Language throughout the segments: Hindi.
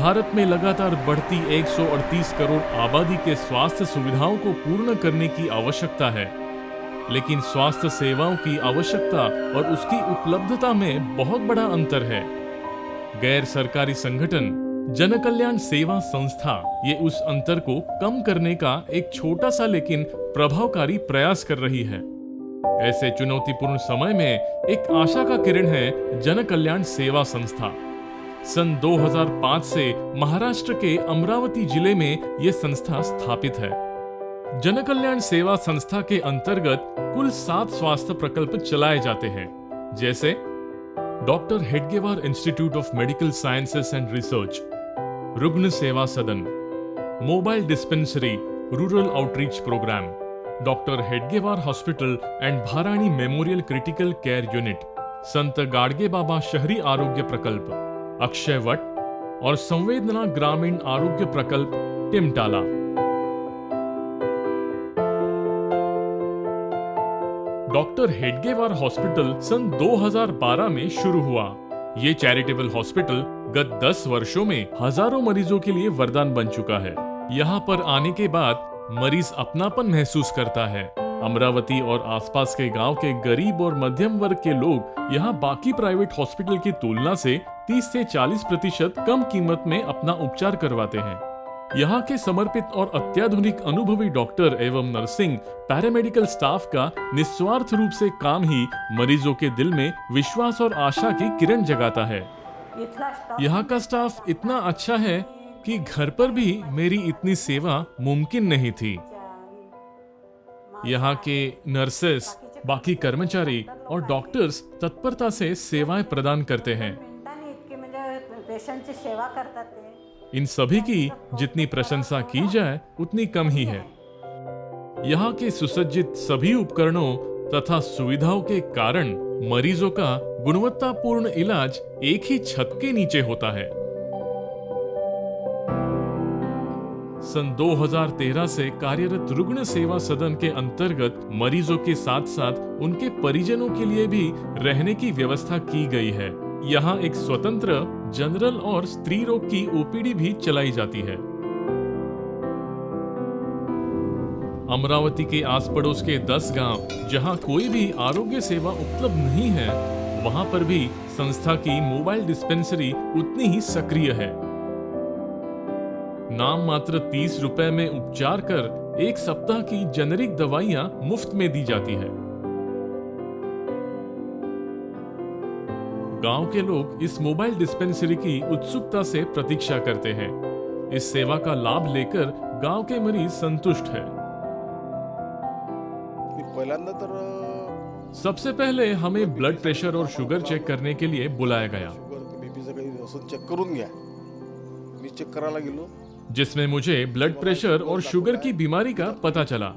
भारत में लगातार बढ़ती 138 करोड़ आबादी के स्वास्थ्य सुविधाओं को पूर्ण करने की आवश्यकता है, लेकिन स्वास्थ्य सेवाओं की आवश्यकता और उसकी उपलब्धता में बहुत बड़ा अंतर है। गैर सरकारी संगठन जन कल्याण सेवा संस्था ये उस अंतर को कम करने का एक छोटा सा लेकिन प्रभावकारी प्रयास कर रही है। ऐसे चुनौतीपूर्ण समय में एक आशा का किरण है जन कल्याण सेवा संस्था। सन 2005 से महाराष्ट्र के अमरावती जिले में यह संस्था स्थापित है। जन कल्याण सेवा संस्था के अंतर्गत कुल 7 स्वास्थ्य प्रकल्प चलाए जाते हैं, जैसे doctor Hedgewar institute of medical sciences and research, Rugna Seva Sadan, mobile dispensary rural outreach program, doctor Hedgewar hospital and Bharani memorial critical care unit, Sant Gadge बाबा शहरी आरोग्य प्रकल्प, अक्षय वट और संवेदना ग्रामीण आरोग्य प्रकल्प टिमटाला। डॉक्टर हेडगेवार हॉस्पिटल सन 2012 में शुरू हुआ। ये चैरिटेबल हॉस्पिटल गत 10 वर्षों में हजारों मरीजों के लिए वरदान बन चुका है। यहाँ पर आने के बाद मरीज अपनापन महसूस करता है। अमरावती और आसपास के गांव के गरीब और मध्यम वर्ग के लोग यहाँ बाकी प्राइवेट हॉस्पिटल की तुलना से 30 से 40% कम कीमत में अपना उपचार करवाते हैं। यहाँ के समर्पित और अत्याधुनिक अनुभवी डॉक्टर एवं नर्सिंग पैरामेडिकल स्टाफ का निस्वार्थ रूप से काम ही मरीजों के दिल में विश्वास और आशा की किरण जगाता है। यहाँ का स्टाफ इतना अच्छा है कि घर पर भी मेरी इतनी सेवा मुमकिन नहीं थी। यहाँ के नर्सेस, बाकी कर्मचारी और डॉक्टर्स तत्परता से सेवाएं प्रदान करते हैं। इन सभी की जितनी प्रशंसा की जाए उतनी कम ही है। यहाँ के सुसज्जित सभी उपकरणों तथा सुविधाओं के कारण मरीजों का गुणवत्तापूर्ण इलाज एक ही छत के नीचे होता है। सन 2013 से कार्यरत रुग्ण सेवा सदन के अंतर्गत मरीजों के साथ साथ उनके परिजनों के लिए भी रहने की व्यवस्था की गई है। यहाँ एक स्वतंत्र जनरल और स्त्री रोग की ओपीडी भी चलाई जाती है। अमरावती के आस पड़ोस के 10 गांव जहां कोई भी आरोग्य सेवा उपलब्ध नहीं है, वहां पर भी संस्था की मोबाइल डिस्पेंसरी उतनी ही सक्रिय है। नाम मात्र 30 रुपए में उपचार कर 1 सप्ताह की जेनेरिक दवाइयां मुफ्त में दी जाती है। गांव के लोग इस मोबाइल डिस्पेंसरी की उत्सुकता से प्रतीक्षा करते हैं। इस सेवा का लाभ लेकर गांव के मरीज संतुष्ट है। सबसे पहले हमें ब्लड प्रेशर और शुगर चेक करने के लिए बुलाया गया, जिसमें मुझे ब्लड प्रेशर और शुगर की बीमारी का पता चला।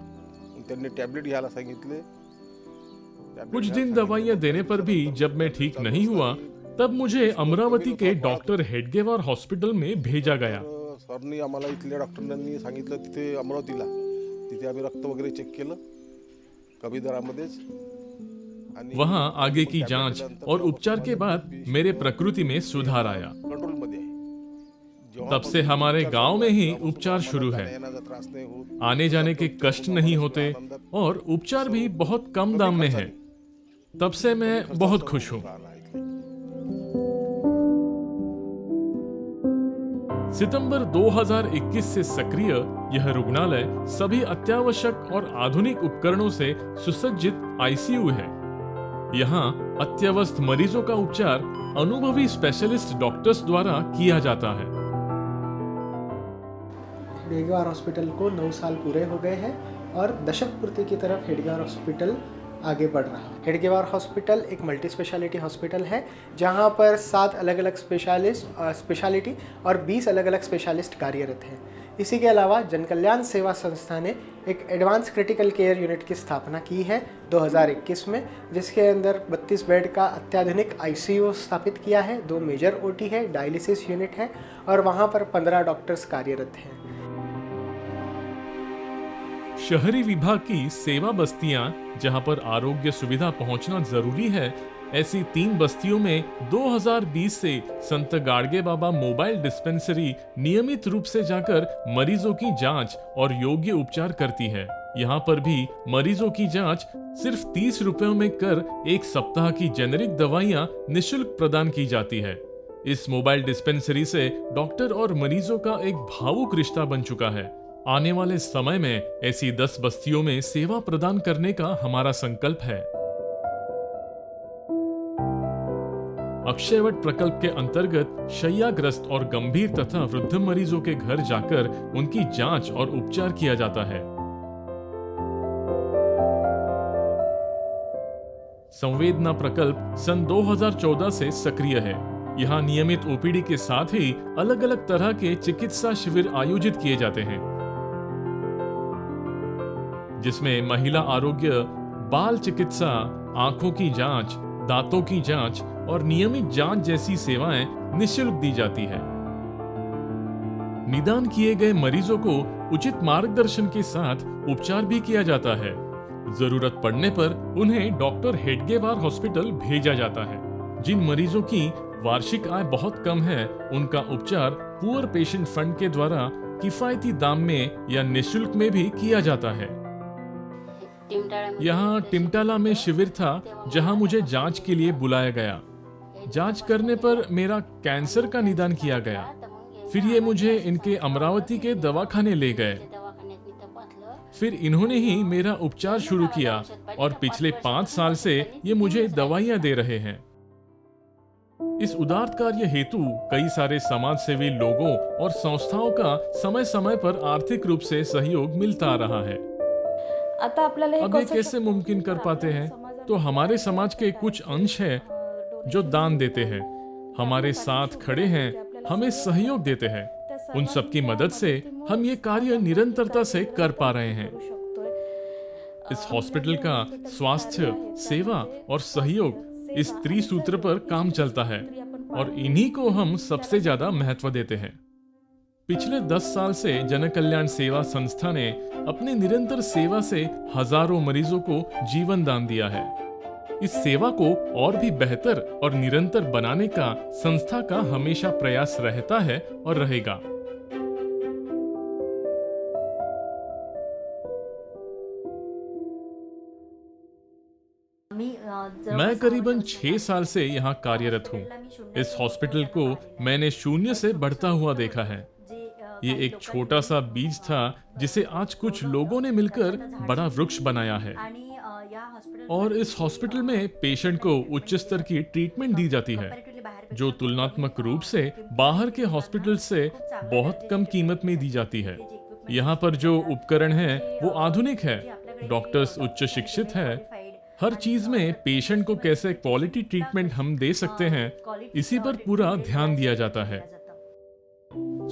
कुछ दिन दवाइयां देने पर भी जब मैं ठीक नहीं हुआ, तब मुझे अमरावती के डॉक्टर हेडगेवार हॉस्पिटल में भेजा गया। सरनी आम्हाला इथल्या डॉक्टरांनी सांगितलं तिथे अमरावतीला, तिथे आम्ही रक्त वगैरे चेक केलं कमी दरामध्येच। वहां आगे की जांच और उपचार के बाद मेरे प्रकृति में सुधार आया। तब से हमारे गांव में ही उपचार शुरू है। आने जाने के कष्ट नहीं होते और उपचार भी बहुत कम दाम में है। तब से मैं बहुत खुश हूं। सितंबर 2021 से सक्रिय यह रुग्णालय सभी अत्यावश्यक और आधुनिक उपकरणों से सुसज्जित आईसीयू है। यहाँ अत्यवस्थ मरीजों का उपचार अनुभवी स्पेशलिस्ट डॉक्टर्स द्वारा किया जाता है। हेडगेवार हॉस्पिटल को 9 साल पूरे हो गए हैं और दशक पूर्ति की तरफ हेडगेवार हॉस्पिटल आगे बढ़ रहा है। हेडगेवार हॉस्पिटल एक मल्टी स्पेशलिटी हॉस्पिटल है, जहां पर 7 अलग अलग स्पेशलिटी और 20 अलग अलग स्पेशलिस्ट कार्यरत हैं। इसी के अलावा जन कल्याण सेवा संस्था ने एक एडवांस क्रिटिकल केयर यूनिट की स्थापना की है 2021 में, जिसके अंदर 32 बेड का अत्याधुनिक आईसीयू स्थापित किया है, 2 मेजर ओटी है, डायलिसिस यूनिट है और वहां पर 15 डॉक्टर्स कार्यरत हैं। शहरी विभाग की सेवा बस्तियां, जहां पर आरोग्य सुविधा पहुंचना जरूरी है, ऐसी 3 बस्तियों में 2020 से संत गाड़गे बाबा मोबाइल डिस्पेंसरी नियमित रूप से जाकर मरीजों की जांच और योग्य उपचार करती है। यहाँ पर भी मरीजों की जांच सिर्फ 30 रुपयों में कर 1 सप्ताह की जेनेरिक दवाइयाँ निःशुल्क प्रदान की जाती है। इस मोबाइल डिस्पेंसरी से डॉक्टर और मरीजों का एक भावुक रिश्ता बन चुका है। आने वाले समय में ऐसी 10 बस्तियों में सेवा प्रदान करने का हमारा संकल्प है। अक्षयवट प्रकल्प के अंतर्गत शैय्याग्रस्त और गंभीर तथा वृद्ध मरीजों के घर जाकर उनकी जांच और उपचार किया जाता है। संवेदना प्रकल्प सन 2014 से सक्रिय है। यहाँ नियमित ओपीडी के साथ ही अलग अलग तरह के चिकित्सा शिविर आयोजित किए जाते हैं, जिसमें महिला आरोग्य, बाल चिकित्सा, आंखों की जांच, दांतों की जांच और नियमित जांच जैसी सेवाएं निःशुल्क दी जाती है। निदान किए गए मरीजों को उचित मार्गदर्शन के साथ उपचार भी किया जाता है। जरूरत पड़ने पर उन्हें डॉक्टर हेडगेवार हॉस्पिटल भेजा जाता है। जिन मरीजों की वार्षिक आय बहुत कम है, उनका उपचार पुअर पेशेंट फंड के द्वारा किफायती दाम में या निःशुल्क में भी किया जाता है। यहाँ टिमटाला में शिविर था, जहाँ मुझे जांच के लिए बुलाया गया। जांच करने पर मेरा कैंसर का निदान किया गया। फिर ये मुझे इनके अमरावती के दवाखाने ले गए। फिर इन्होंने ही मेरा उपचार शुरू किया और पिछले 5 साल से ये मुझे दवाइयाँ दे रहे हैं। इस उदार कार्य हेतु कई सारे समाज सेवी लोगों और संस्थाओं का समय समय पर आर्थिक रूप से सहयोग मिलता रहा है। अब ये कैसे मुमकिन कर पाते हैं? तो हमारे समाज के कुछ अंश हैं जो दान देते हैं, हमारे साथ खड़े हैं, हमें सहयोग देते हैं। उन सबकी मदद से हम ये कार्य निरंतरता से कर पा रहे हैं। इस हॉस्पिटल का स्वास्थ्य, सेवा और सहयोग इस त्रिसूत्र पर काम चलता है और इन्हीं को हम सबसे ज्यादा महत्व देते हैं। पिछले 10 साल से जन कल्याण सेवा संस्था ने अपनी निरंतर सेवा से हजारों मरीजों को जीवन दान दिया है। इस सेवा को और भी बेहतर और निरंतर बनाने का संस्था का हमेशा प्रयास रहता है और रहेगा। मैं करीबन 6 साल से यहाँ कार्यरत हूँ। इस हॉस्पिटल को मैंने शून्य से बढ़ता हुआ देखा है। ये एक छोटा सा बीज था जिसे आज कुछ लोगों ने मिलकर बड़ा वृक्ष बनाया है। और इस हॉस्पिटल में पेशेंट को उच्च स्तर की ट्रीटमेंट दी जाती है, जो तुलनात्मक रूप से बाहर के हॉस्पिटल से बहुत कम कीमत में दी जाती है। यहाँ पर जो उपकरण है वो आधुनिक है, डॉक्टर्स उच्च शिक्षित है। हर चीज में पेशेंट को कैसे क्वालिटी ट्रीटमेंट हम दे सकते हैं, इसी पर पूरा ध्यान दिया जाता है।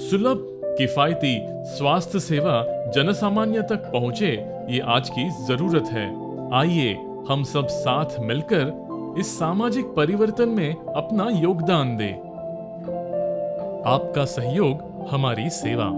सुलभ किफायती स्वास्थ्य सेवा जनसामान्य तक पहुंचे, ये आज की जरूरत है। आइए हम सब साथ मिलकर इस सामाजिक परिवर्तन में अपना योगदान दें। आपका सहयोग हमारी सेवा।